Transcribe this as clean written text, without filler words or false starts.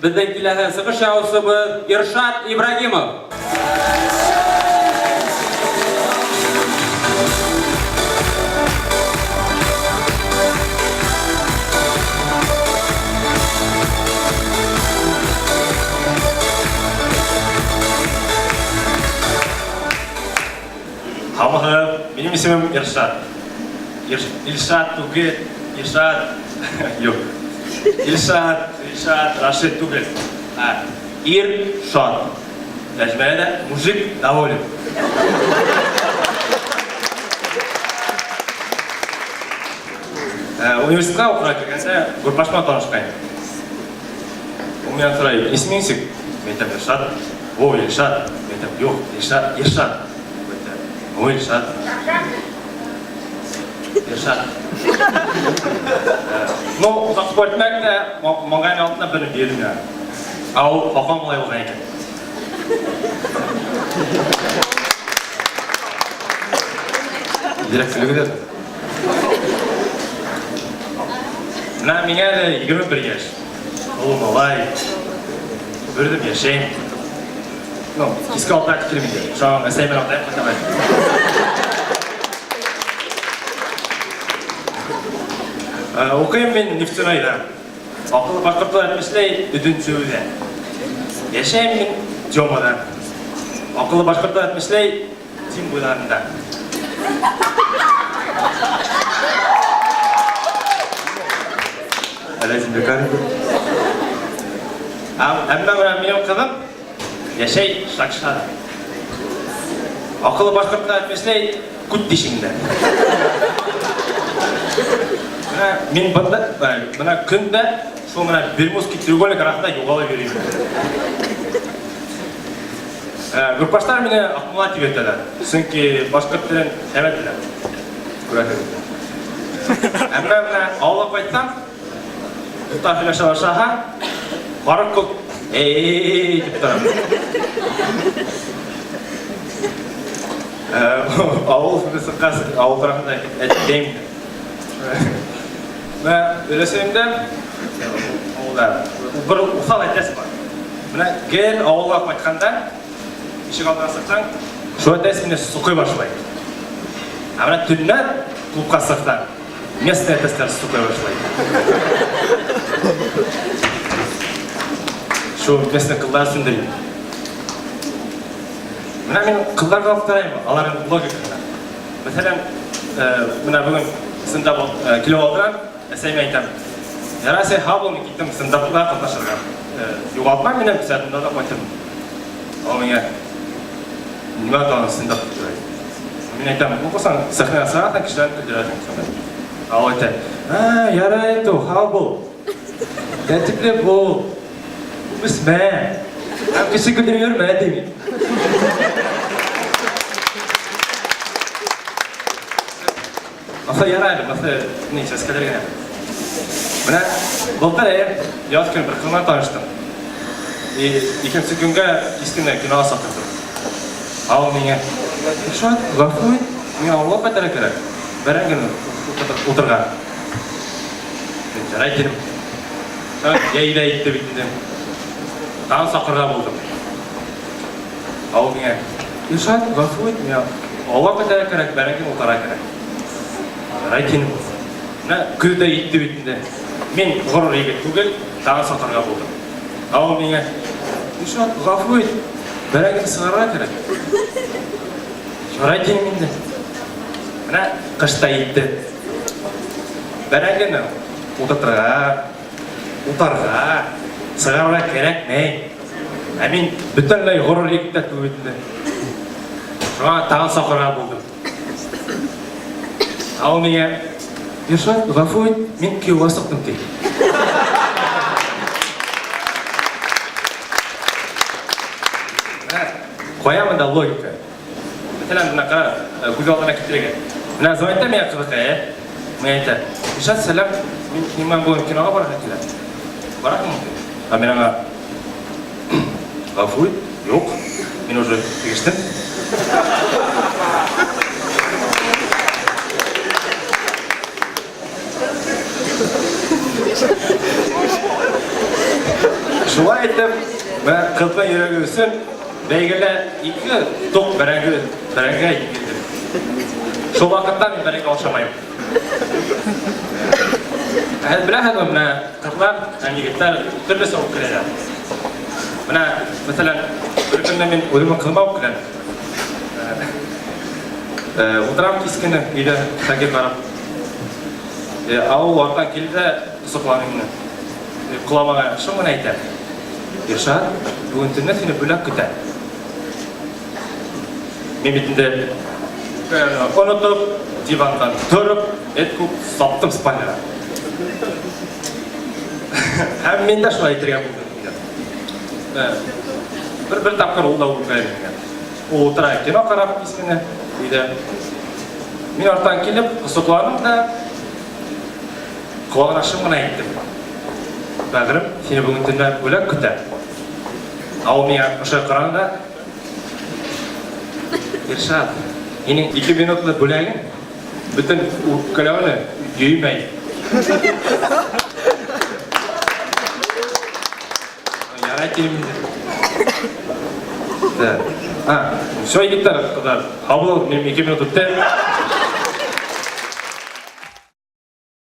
Bizden kilahı sıkış yavrusu İrşad İbrahimov. Hamıға, benim ismim İrşad. İrşad түгел, İrşad, yok. İrşad, Рашид түгел. İrşad. Тәжбәләдә мужик доволен. Университетка оқуға келгенде Гүрбашпан танышқан. Ол менен сұрайды, исмің нешік? Мен айтам, Иршад. О, Иршад. Мен айтам, жоқ, Иршад. Ой, Иршад. Иршад. Ну, ұзақ спортмәк та маңғайын алдында бірін бердім я. Ал оқан бұлай болған екен. Директілігі деді. Мына мен әлі 21 еш. Ұлым олай. Бүрдім ешейм. Ну, кескі алтыға келмейді. Шоң әсәймен алтайып қатамайды. Оқиым мен нефтянайда. Ақылы башқұртылар әтмешлей үдін сөуді. Ешейм мен жомада. Ақылы башқұртылар әтмешлей тим бұйларында. Әләзім бекары. Әмі менің қызым Yaşay şakşada. Akıllı başkırtlar etmesine kut dişinde. Мен bana künde şu bana bir muski треугольник arasında yoğala vereyim. Gruppaşlar beni akkumulatif ettiler. Çünkü başkırtların sevediler. Ama ben ağla koysam tutar flaşa aşağı varık kok deyip duram. Ağıl sıkası, ağıl tarafında ettiğim. Ve öylesinde bir usal etesi var. Gel ağıla koytkanda işik aldığına sıksan şu etesi mene sukuy başlayı. Ama tünne klubka sıksan mesne etesler sukuy başlayı. Şu mesne kıllar sündüreyim. Ben kıllarga alıp tarayım, aların logikasına. Mesela, bugün sınıfta kilo aldıran, eseyime aytam. Yarası hablını gittim sınıfta katlaşırga. Yoğaltmam benim sınıfta da koydum. O bana, nima da sınıfta tutuyor. Ben aytam, okusan sahneye sağdan kişilerini küldürerdim sana. O aytam, yaraydı habl. Tertipli bol. Biz ben. Hem kişi küldürüyorum ben demeyim. Aslında yaraydı, aslında neyse eskiler gene. Bana bulda yaz günü bir kızla tanıştım. İkinci günge iskine günah satırdım. Al mene, şu an gafuyun, mene Allah kadar kerek. Beren günü oturgan. Ben jaray dedim. Sonra yayda itti bittim. Dağın sakırda buldum. Al mene, şu an gafuyun, mene Allah kadar kerek, beren günü otara kerek. Райтин. На күлдә итте битендә. Мен горор егет түгел, тагы сатарга булдым. Ал миңа "Ишат, гафу ит. Бәрәгә сыгарга кирәк." Райтин миндә. Менә кышта итте. Бәрәгәне утарга, сыгарга кирәкме? Ә мин бөтенләй горор егеттә түгел. Шуңа тагы сатарга булдым. Ал миңа "Иршад, гафу ит, мен күйеуге сықтым" дейді. Қоямын да логика. Мәселен, мына қара, көз алдына кетіреген. Мына звонтта мен қызыққа, мен айтам, "Иршад, сәлем, мен сниман болын киноға бараға келем." Барақмын дейді. А мен аңа "Гафу ит, жоқ, мен уже тегіштім." Шулай айтып, мен кызга йөрәге өсөн бәйгеле 2 топ бәрәңге егелдем. Шул вакытта мин бәрәңге ашамайм. Беләһеңме, менә кызлар, егетләр төрлесе ук киләләр. Менә, мәсәлән, бер көнне мин үземнең кызыма ук киләм. Утырам кискене өйдә хәлгә карап. Ау арттан килде, кысыкланы мине. Куламага шуны әйтә. Иршат, бүген төнне сине бүләк көтә. Мин битендә онытып, дивандан торып, күп саптым спальняга. Һәм мин дә шулай әйтергә булдым. Бер тапкыр ул да үпкәләгән. Ул утыра кино карап кискене өйдә. Мин арттан килеп, кысыкланым да Кулагына шуны әйттем. Бәгърем, сине бүген төнлә бүләк көтә. Ау миңа ошо караганда Иршат, һинең 2 минутлык бүләгең бөтен үпкәләүне йөймәй. Ярай тилимде. Всё, егетләр, кызлар, кабул, мен 2 минут үтте.